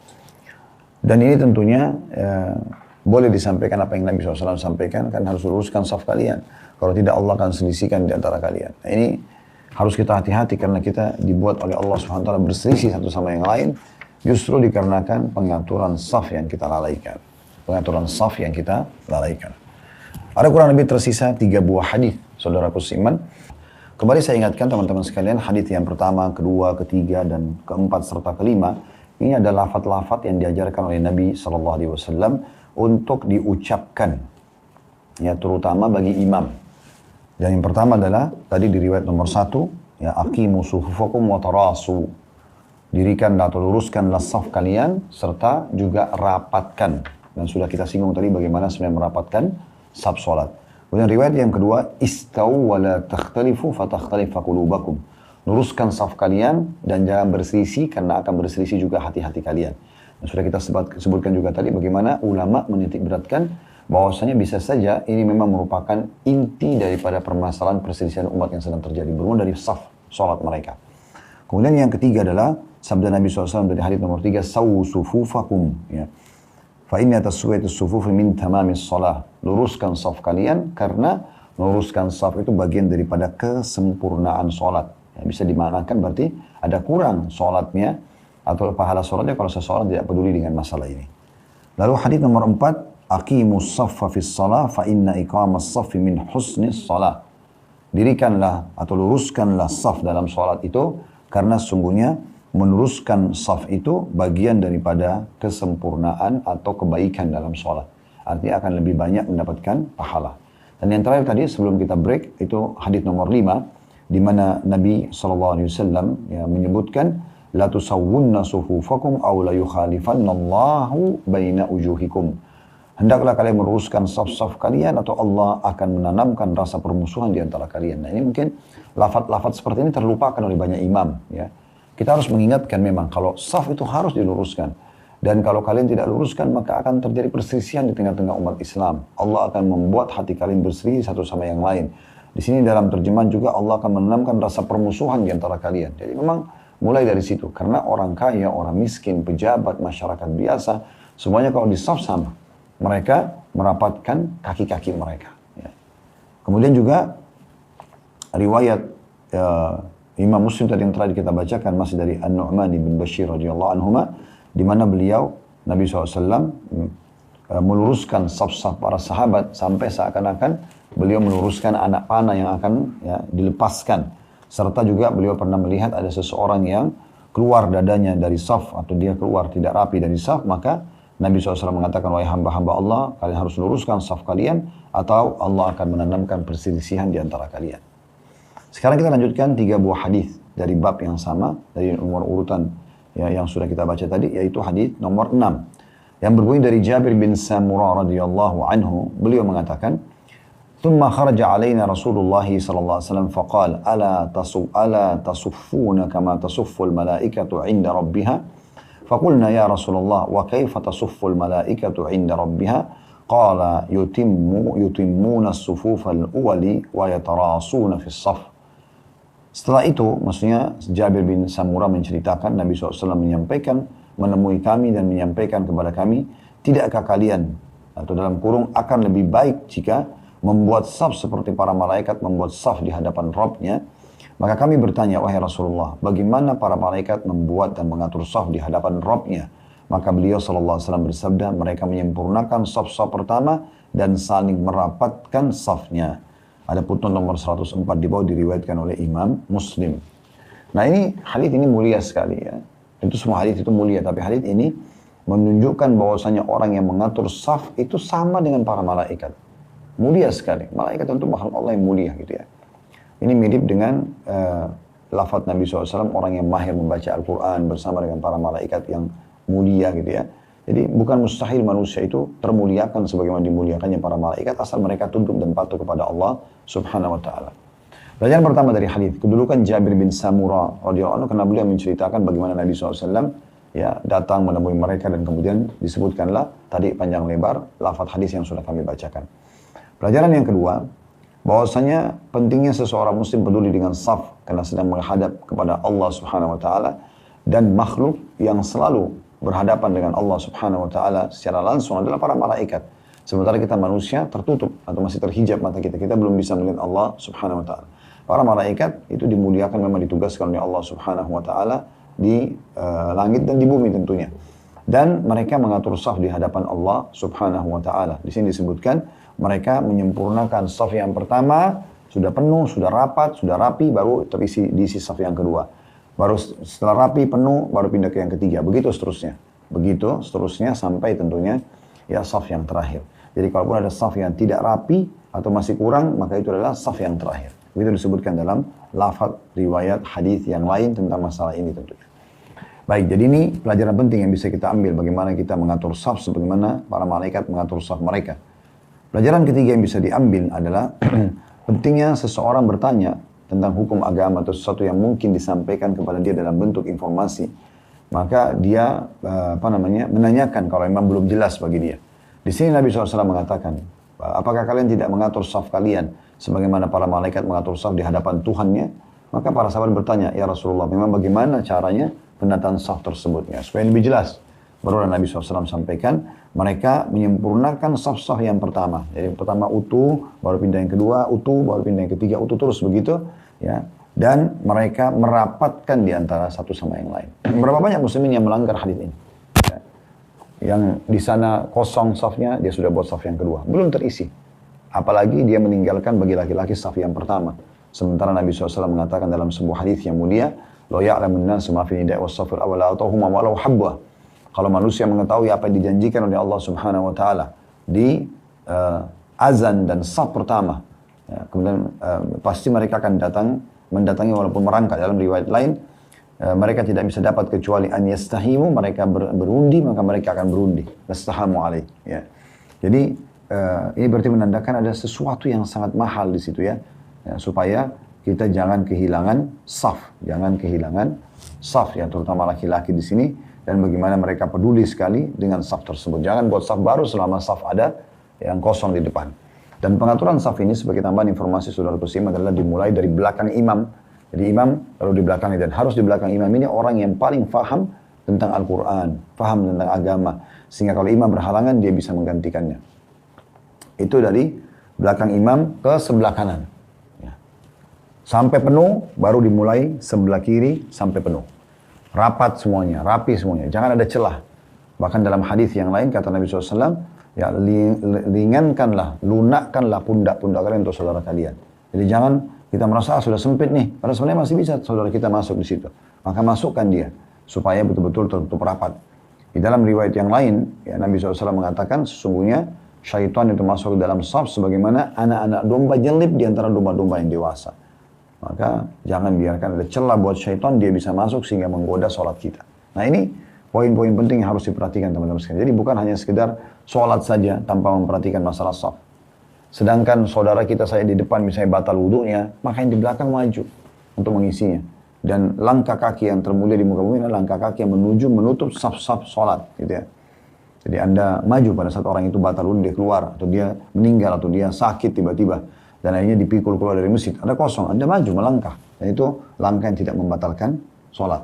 Dan ini tentunya boleh disampaikan apa yang Nabi SAW sampaikan, kan harus luruskan saf kalian. Kalau tidak Allah akan selisihkan di antara kalian. Nah, ini harus kita hati-hati karena kita dibuat oleh Allah SWT berselisih satu sama yang lain, justru dikarenakan pengaturan saf yang kita lalaikan. Pengaturan saf yang kita lalaikan. Ada kurang lebih tersisa 3 buah hadis, saudaraku seiman. Kembali saya ingatkan teman-teman sekalian, hadis yang pertama, kedua, ketiga, dan keempat serta kelima, ini adalah lafaz-lafaz yang diajarkan oleh Nabi SAW untuk diucapkan, terutama bagi imam. Dan yang pertama adalah, tadi di riwayat nomor 1, aqimu sufufakum wa tarasu. Dirikanlah atau luruskanlah saf kalian, serta juga rapatkan. Dan sudah kita singgung tadi bagaimana sebenarnya merapatkan saf solat. Kemudian riwayat yang kedua, istau wa la takhtalifu fatakhtalifa qulubakum. Luruskan saf kalian dan jangan berselisih karena akan berselisih juga hati-hati kalian. Dan sudah kita sebutkan juga tadi bagaimana ulama menitik beratkan bahwasanya bisa saja ini memang merupakan inti daripada permasalahan perselisihan umat yang sedang terjadi, bermula dari saf solat mereka. Kemudian yang ketiga adalah sabda Nabi SAW dari hadis nomor 3, sawu sufufakum, fa inna taswiyatus sufufi min tamamis shalah. Luruskan saf kalian karena meluruskan saf itu bagian daripada kesempurnaan solat. Bisa dimaknakan berarti ada kurang solatnya atau pahala solatnya kalau seseorang tidak peduli dengan masalah ini. Lalu hadis nomor 4, aqimus saffa fis shalah fa inna iqamas saffi min husnis shalah. Dirikanlah atau luruskanlah saf dalam salat itu karena sungguhnya meluruskan saf itu bagian daripada kesempurnaan atau kebaikan dalam salat. Artinya akan lebih banyak mendapatkan pahala. Dan yang terakhir tadi sebelum kita break itu hadis nomor 5 di mana Nabi SAW menyebutkan la tusawwunna sufufakum aw la yukhalifannallahu baina ujuhikum. Hendaklah kalian meluruskan saf-saf kalian atau Allah akan menanamkan rasa permusuhan di antara kalian. Nah, ini mungkin lafaz-lafaz seperti ini terlupakan oleh banyak imam. Kita harus mengingatkan memang kalau saf itu harus diluruskan. Dan kalau kalian tidak luruskan maka akan terjadi perselisihan di tengah-tengah umat Islam. Allah akan membuat hati kalian berselisih satu sama yang lain. Di sini dalam terjemahan juga Allah akan menanamkan rasa permusuhan di antara kalian. Jadi memang mulai dari situ. Karena orang kaya, orang miskin, pejabat, masyarakat biasa, semuanya kalau di saf sama. Mereka merapatkan kaki-kaki mereka. Kemudian juga riwayat Imam Muslim tadi yang terakhir kita bacakan masih dari An-Nu'man bin Bashir radhiyallahu anhuma, di mana beliau Nabi SAW meluruskan saf-saf para sahabat sampai seakan-akan beliau meluruskan anak panah yang akan dilepaskan. Serta juga beliau pernah melihat ada seseorang yang keluar dadanya dari saf atau dia keluar tidak rapi dari saf, maka Nabi SAW mengatakan, wahai hamba-hamba Allah, kalian harus luruskan saf kalian atau Allah akan menanamkan perselisihan di antara kalian. Sekarang kita lanjutkan 3 buah hadis dari bab yang sama, dari nomor urutan yang sudah kita baca tadi, yaitu hadis nomor 6. Yang berbunyi dari Jabir bin Samurah radhiyallahu anhu, beliau mengatakan, ثم خرج علينا رسول الله صلى الله عليه وسلم فقال ألا تصفون كما تصف الملائكة عند ربها فقلنا يا رسول الله وكيف تصف الملائكة عند ربها قال يتمون الصفوف الأول ويتراصون في الصف. Setelah itu, maksudnya Jabir bin Samurah menceritakan Nabi SAW menyampaikan, menemui kami dan menyampaikan kepada kami, tidakkah kalian atau dalam kurung akan lebih baik jika membuat saf seperti para malaikat membuat saf di hadapan Rabb-nya, maka kami bertanya, wahai Rasulullah, bagaimana para malaikat membuat dan mengatur saf di hadapan Rabb-nya? Maka beliau SAW bersabda, mereka menyempurnakan saf-saf pertama dan saling merapatkan safnya. Ada putnot nomor 104 di bawah diriwayatkan oleh Imam Muslim. Nah ini hadits ini mulia sekali ya. Itu semua hadits itu mulia, tapi hadits ini menunjukkan bahwasanya orang yang mengatur saf itu sama dengan para malaikat. Mulia sekali. Malaikat tentu makhluk Allah yang mulia gitu ya. Ini mirip dengan lafaz Nabi SAW, orang yang mahir membaca Al-Quran bersama dengan para malaikat yang mulia gitu ya. Jadi bukan mustahil manusia itu termuliakan sebagaimana dimuliakannya para malaikat asal mereka tunduk dan patuh kepada Allah Subhanahu wa taala. Pelajaran pertama dari hadis, kedudukan Jabir bin Samurah radhiyallahu anhu karena beliau menceritakan bagaimana Nabi SAW ya datang menemui mereka dan kemudian disebutkanlah tadi panjang lebar lafaz hadis yang sudah kami bacakan. Pelajaran yang kedua, bahwasanya pentingnya seseorang muslim peduli dengan saf karena sedang menghadap kepada Allah Subhanahu wa taala dan makhluk yang selalu berhadapan dengan Allah Subhanahu wa taala secara langsung adalah para malaikat. Sementara kita manusia tertutup atau masih terhijab mata kita. Kita belum bisa melihat Allah Subhanahu wa taala. Para malaikat itu dimuliakan, memang ditugaskan oleh Allah Subhanahu wa taala di langit dan di bumi tentunya. Dan mereka mengatur saf di hadapan Allah Subhanahu wa taala. Di sini disebutkan mereka menyempurnakan saf yang pertama sudah penuh, sudah rapat, sudah rapi, baru terisi diisi saf yang kedua. Baru setelah rapi, penuh, baru pindah ke yang ketiga. Begitu seterusnya. Begitu seterusnya sampai tentunya ya saf yang terakhir. Jadi kalaupun ada saf yang tidak rapi atau masih kurang, maka itu adalah saf yang terakhir. Begitu disebutkan dalam lafaz riwayat hadis yang lain tentang masalah ini tentunya. Baik, jadi ini pelajaran penting yang bisa kita ambil. Bagaimana kita mengatur saf sebagaimana para malaikat mengatur saf mereka. Pelajaran ketiga yang bisa diambil adalah pentingnya seseorang bertanya tentang hukum agama atau sesuatu yang mungkin disampaikan kepada dia dalam bentuk informasi, maka dia menanyakan kalau memang belum jelas bagi dia. Di sini Nabi SAW mengatakan, apakah kalian tidak mengatur saf kalian sebagaimana para malaikat mengatur saf di hadapan Tuhannya? Maka para sahabat bertanya, ya Rasulullah, memang bagaimana caranya penataan saf tersebut? Ya, supaya lebih jelas. Barulah Nabi SAW sampaikan, mereka menyempurnakan saf-saf yang pertama. Jadi pertama utuh, baru pindah yang kedua, utuh, baru pindah yang ketiga, utuh terus begitu. Ya. Dan mereka merapatkan di antara satu sama yang lain. Berapa banyak muslimin yang melanggar hadis ini? Ya. Yang di sana kosong safnya, dia sudah buat saf yang kedua. Belum terisi. Apalagi dia meninggalkan bagi laki-laki saf yang pertama. Sementara Nabi SAW mengatakan dalam sebuah hadis yang mulia, "Lo ya'lamun nasu ma fi nida'i was-safil awwal atauhuma walau habbah." Kalau manusia mengetahui apa yang dijanjikan oleh Allah Subhanahu wa taala di azan dan saf pertama, ya, kemudian pasti mereka akan mendatangi walaupun merangkak. Dalam riwayat lain, mereka tidak bisa dapat kecuali an yastahimu, mereka berundi, maka mereka akan berundi. Yastahamu alaih. Ya. Jadi ini berarti menandakan ada sesuatu yang sangat mahal di situ ya, supaya kita jangan kehilangan saf, ya, terutama laki-laki di sini. Dan bagaimana mereka peduli sekali dengan saf tersebut. Jangan buat saf baru selama saf ada yang kosong di depan. Dan pengaturan saf ini sebagai tambahan informasi saudara Kusim adalah dimulai dari belakang imam. Jadi imam lalu di belakang, dan harus di belakang imam ini orang yang paling faham tentang Al-Quran, faham tentang agama. Sehingga kalau imam berhalangan dia bisa menggantikannya. Itu dari belakang imam ke sebelah kanan. Ya. Sampai penuh baru dimulai sebelah kiri sampai penuh. Rapat semuanya, rapi semuanya, jangan ada celah. Bahkan dalam hadis yang lain kata Nabi SAW, ya ringankanlah, lunakkanlah pundak-pundak kalian untuk saudara kalian. Jadi jangan kita merasa sudah sempit nih, padahal sebenarnya masih bisa saudara kita masuk di situ. Maka masukkan dia, supaya betul-betul tertutup rapat. Di dalam riwayat yang lain, ya, Nabi SAW mengatakan sesungguhnya syaitan itu masuk ke dalam saf sebagaimana anak-anak domba nyelip di antara domba-domba yang dewasa. Maka jangan biarkan ada celah buat syaitan, dia bisa masuk sehingga menggoda sholat kita. Nah ini poin-poin penting yang harus diperhatikan teman-teman sekalian. Jadi bukan hanya sekedar sholat saja tanpa memperhatikan masalah saf. Sedangkan saudara kita saya di depan misalnya batal wudunya, maka yang di belakang maju untuk mengisinya. Dan langkah kaki yang termulia di muka bumi adalah langkah kaki yang menutup saf-saf sholat. Gitu ya. Jadi Anda maju pada saat orang itu batal wudu, dia keluar, atau dia meninggal, atau dia sakit tiba-tiba. Dan akhirnya dipikul keluar dari masjid. Ada kosong, Anda maju melangkah. Dan itu langkah yang tidak membatalkan sholat.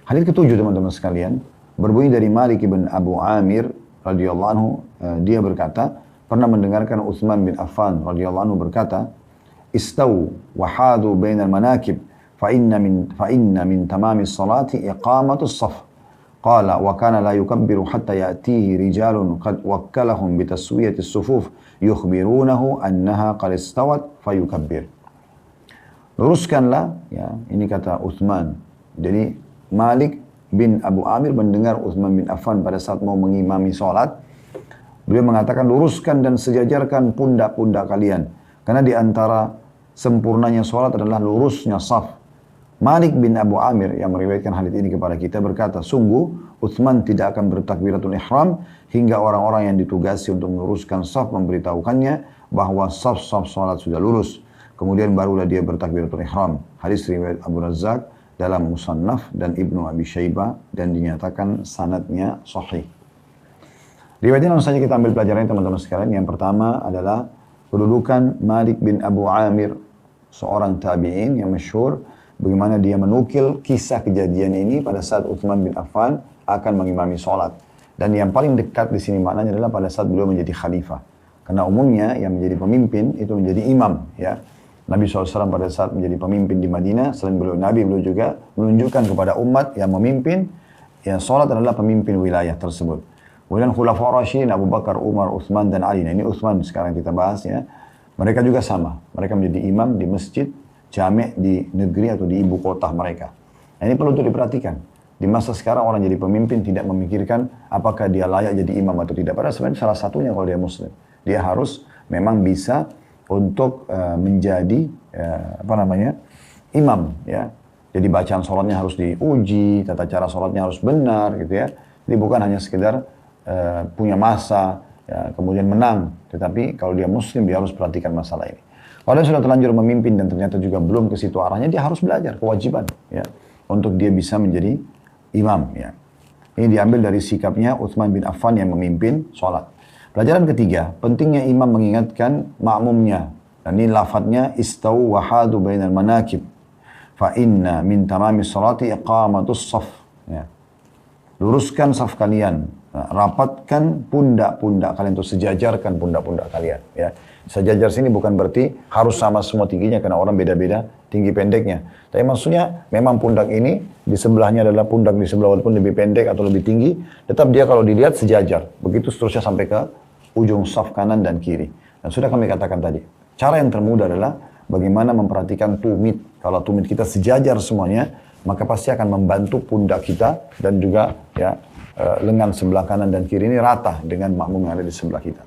Hadis ketujuh teman-teman sekalian, berbunyi dari Malik bin Abu Amir radhiyallahu anhu, dia berkata, pernah mendengarkan Utsman bin Affan radhiyallahu anhu berkata, "Istawu wa hadu bainal manakib fa inna min tamamis salati iqamatus shaf." Qala wa kana la yukabbiru hatta ya'tihi rijalun qad wakkalahum bi taswiyati as-sufuf yukhbirunahu annaha qad istawat fayukabbir. Luruskanlah, ya, ini kata Utsman. Jadi Malik bin Abu Amir mendengar Utsman bin Affan pada saat mau mengimami sholat. Beliau mengatakan, luruskan dan sejajarkan pundak-pundak kalian. Karena di antara sempurnanya sholat adalah lurusnya saf. Malik bin Abu Amir yang meriwayatkan hadits ini kepada kita berkata, sungguh Utsman tidak akan bertakbiratul ihram hingga orang-orang yang ditugasi untuk meluruskan saf memberitahukannya bahwa saf-saf sholat sudah lurus. Kemudian barulah dia bertakbiratul ihram. Hadis riwayat Abu Razzaq dalam Musannaf dan Ibnu Abi Syaibah dan dinyatakan sanadnya sahih. Riwayat ini langsung saja kita ambil pelajarannya teman-teman sekalian. Yang pertama adalah kedudukan Malik bin Abu Amir, seorang tabi'in yang masyhur, bagaimana dia menukil kisah kejadian ini pada saat Utsman bin Affan akan mengimami sholat. Dan yang paling dekat di sini maknanya adalah pada saat beliau menjadi khalifah. Karena umumnya yang menjadi pemimpin itu menjadi imam, ya. Nabi SAW pada saat menjadi pemimpin di Madinah, selain beliau Nabi, beliau juga menunjukkan kepada umat yang memimpin, yang sholat adalah pemimpin wilayah tersebut. Kemudian Khulafaur Rasyidin, Abu Bakar, Umar, Utsman, dan Ali. Nah, ini Utsman sekarang kita bahas, ya. Mereka juga sama. Mereka menjadi imam di masjid, jami' di negeri atau di ibu kota mereka. Nah, ini perlu untuk diperhatikan. Di masa sekarang orang jadi pemimpin tidak memikirkan apakah dia layak jadi imam atau tidak. Padahal sebenarnya salah satunya kalau dia muslim. Dia harus memang bisa untuk menjadi imam, ya. Jadi bacaan sholatnya harus diuji, tata cara sholatnya harus benar, gitu ya. Jadi bukan hanya sekedar punya masa, ya, kemudian menang. Tetapi kalau dia muslim, dia harus perhatikan masalah ini. Kalau dia sudah terlanjur memimpin dan ternyata juga belum ke situ arahnya, dia harus belajar, kewajiban, ya, untuk dia bisa menjadi imam, ya. Ini diambil dari sikapnya Utsman bin Affan yang memimpin sholat. Pelajaran ketiga, pentingnya imam mengingatkan makmumnya. Dan ini lafadznya, istawu wahadu bainal manakib. Fa inna min tamamis salati iqamatus saf. Ya. Luruskan saf kalian. Nah, rapatkan pundak-pundak kalian, untuk sejajarkan pundak-pundak kalian. Ya. Sejajar sini bukan berarti harus sama semua tingginya, karena orang beda-beda tinggi pendeknya. Tapi maksudnya memang pundak ini di sebelahnya adalah pundak di sebelah, walaupun lebih pendek atau lebih tinggi, tetap dia kalau dilihat sejajar. Begitu seterusnya sampai ke ujung saf kanan dan kiri. Dan sudah kami katakan tadi, cara yang termudah adalah bagaimana memperhatikan tumit. Kalau tumit kita sejajar semuanya, maka pasti akan membantu pundak kita dan juga, ya, lengan sebelah kanan dan kiri ini rata dengan makmum yang ada di sebelah kita.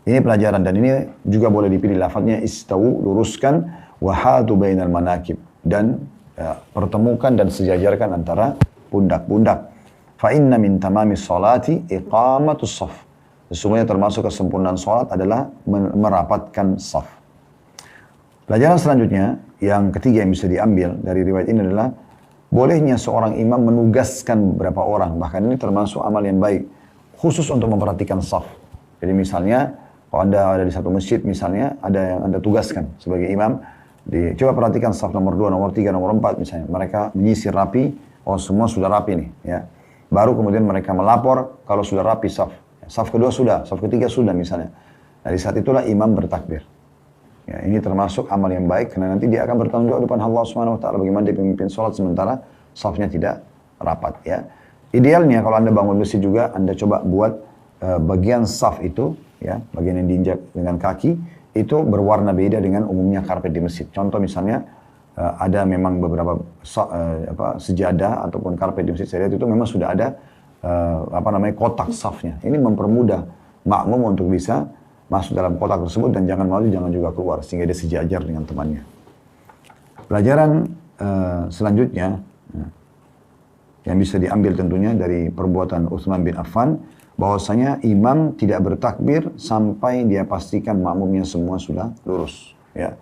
Ini pelajaran, dan ini juga boleh dipilih lafadznya, istawu, luruskan, wahadu bainal manakib, dan pertemukan dan sejajarkan antara pundak-pundak. Fa inna min tamamis salati iqamatus saf. Sesungguhnya termasuk kesempurnaan sholat adalah merapatkan saf. Pelajaran selanjutnya, yang ketiga yang bisa diambil dari riwayat ini adalah bolehnya seorang imam menugaskan beberapa orang. Bahkan ini termasuk amal yang baik, khusus untuk memperhatikan saf. Jadi misalnya, kalau Anda ada di satu masjid misalnya, ada yang Anda tugaskan sebagai imam, coba perhatikan saf nomor 2, nomor 3, nomor 4 misalnya. Mereka menyisir rapi, oh semua sudah rapi nih, ya. Baru kemudian mereka melapor kalau sudah rapi saf. Saf kedua sudah, saf ketiga sudah misalnya. Nah, di saat itulah imam bertakbir. Ya, ini termasuk amal yang baik, karena nanti dia akan bertanggung jawab depan Allah Subhanahu wa taala bagaimana dia memimpin sholat sementara safnya tidak rapat, ya. Idealnya kalau Anda bangun masjid juga, Anda coba buat bagian saf itu, ya, bagian yang diinjak dengan kaki itu berwarna beda dengan umumnya karpet di masjid. Contoh misalnya ada memang beberapa sejadah ataupun karpet di masjid saya lihat itu memang sudah ada kotak safnya. Ini mempermudah makmum untuk bisa masuk dalam kotak tersebut dan jangan maju, jangan juga keluar, sehingga dia sejajar dengan temannya. Pelajaran selanjutnya yang bisa diambil tentunya dari perbuatan Utsman bin Affan, bahwasanya imam tidak bertakbir sampai dia pastikan makmumnya semua sudah lurus, ya.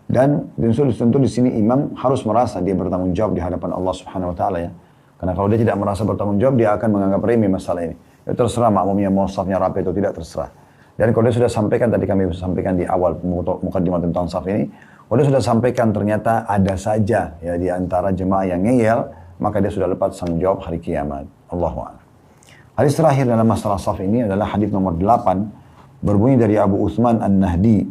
Dan tentu di sini imam harus merasa dia bertanggung jawab di hadapan Allah Subhanahu wa taala, ya. Karena kalau dia tidak merasa bertanggung jawab, dia akan menganggap remeh masalah ini. Ya, terserah makmumnya mau safnya rapi atau tidak, terserah. Dan kalau dia sudah sampaikan, tadi kami sampaikan di awal mukadimah tentang saf ini, kalau dia sudah sampaikan ternyata ada saja, ya, di antara jemaah yang ngeyel, maka dia sudah lepas tanggung jawab hari kiamat. Allahu a'lam. Hadis terakhir dalam masalah saf ini adalah hadis nomor 8. berbunyi dari Abu Uthman An-Nahdi.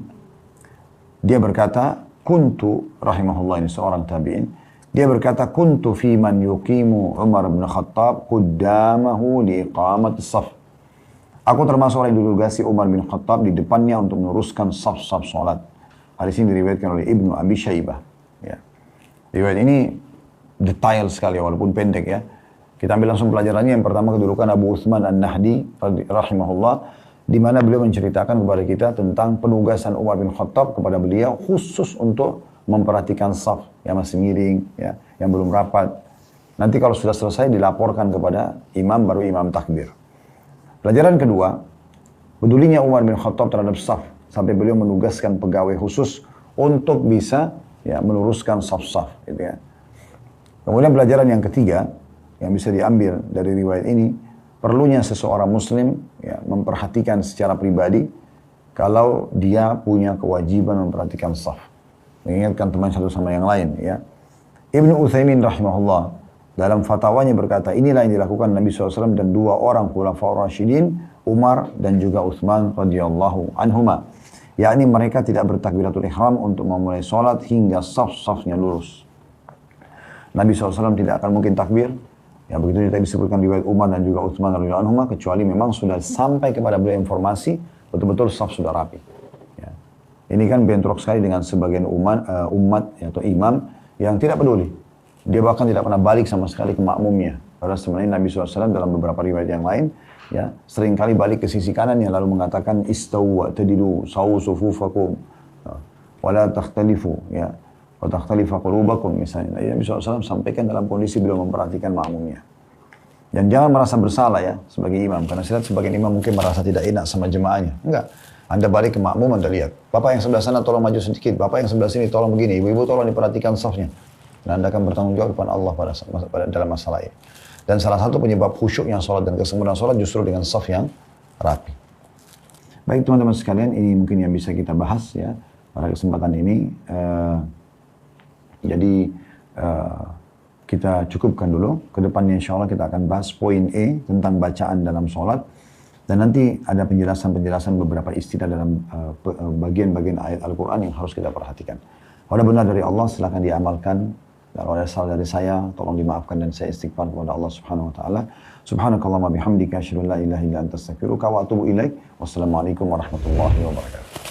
Dia berkata, kuntu, rahimahullah, ini seorang tabi'in, dia berkata, kuntu fi man yuqimu Umar bin Khattab quddamahu liiqamati saf. Aku termasuk orang yang didugasi Umar bin Khattab di depannya untuk meneruskan saf-saf salat. Hadis ini diriwayatkan oleh Ibnu Abi Syaibah. Ya. Riwayat ini detail sekali walaupun pendek ya. Kita ambil langsung pelajarannya. Yang pertama kedudukan Abu Uthman An-Nahdi rahimahullah, di mana beliau menceritakan kepada kita tentang penugasan Umar bin Khattab kepada beliau khusus untuk memperhatikan saf yang masih miring, ya, yang belum rapat. Nanti kalau sudah selesai dilaporkan kepada imam, baru imam takbir. Pelajaran kedua, pedulinya Umar bin Khattab terhadap saf sampai beliau menugaskan pegawai khusus untuk bisa ya meluruskan saf-saf, gitu ya. Kemudian pelajaran yang ketiga yang bisa diambil dari riwayat ini, perlunya seseorang muslim ya, memperhatikan secara pribadi kalau dia punya kewajiban memperhatikan saf. Mengingatkan teman satu sama yang lain ya. Ibnu Utsaimin rahimahullah dalam fatwanya berkata, inilah yang dilakukan Nabi SAW dan dua orang khulafaur rasyidin, Umar dan juga Utsman radhiyallahu anhuma. Yakni mereka tidak bertakbiratul ihram untuk memulai sholat hingga saf-safnya lurus. Nabi SAW tidak akan mungkin takbir. Ya, begitu tadi disebutkan riwayat Umar dan juga Utsman radhiyallahu anhuma, kecuali memang sudah sampai kepada beliau informasi betul-betul saf sudah rapi. Ya. Ini kan bentrok sekali dengan sebagian umat atau imam yang tidak peduli. Dia bahkan tidak pernah balik sama sekali ke makmumnya. Padahal sebenarnya Nabi SAW dalam beberapa riwayat yang lain, ya, seringkali balik ke sisi kanannya lalu mengatakan istawu wa'tadilu sawu sufufakum wala takhtalifu, ya. Wa takhtalifa qulubakum misalnya. Nabi SAW sampaikan dalam kondisi beliau memperhatikan makmumnya. Dan jangan merasa bersalah ya sebagai imam. Karena saya lihat sebagian imam mungkin merasa tidak enak sama jemaahnya. Enggak. Anda balik ke makmum, Anda lihat. Bapak yang sebelah sana tolong maju sedikit. Bapak yang sebelah sini tolong begini. Ibu-ibu tolong diperhatikan safnya. Dan Anda akan bertanggung jawab kepada Allah dalam masalah ini. Dan salah satu penyebab khusyuknya sholat dan kesempurnaan sholat justru dengan saf yang rapi. Baik teman-teman sekalian, ini mungkin yang bisa kita bahas ya pada kesempatan ini. Jadi kita cukupkan dulu. Kedepannya insya Allah kita akan bahas poin E tentang bacaan dalam sholat. Dan nanti ada penjelasan-penjelasan beberapa istilah dalam bagian-bagian ayat Al-Quran yang harus kita perhatikan. Kalau benar dari Allah silahkan diamalkan. Kalau ada salah dari saya tolong dimaafkan dan saya istighfar kepada Allah Subhanahu Wa Taala. Subhanakallahumma bihamdika asyhadu an la ilaha illa anta astaghfiruka wa atubu ilaik. Wassalamualaikum warahmatullahi wabarakatuh.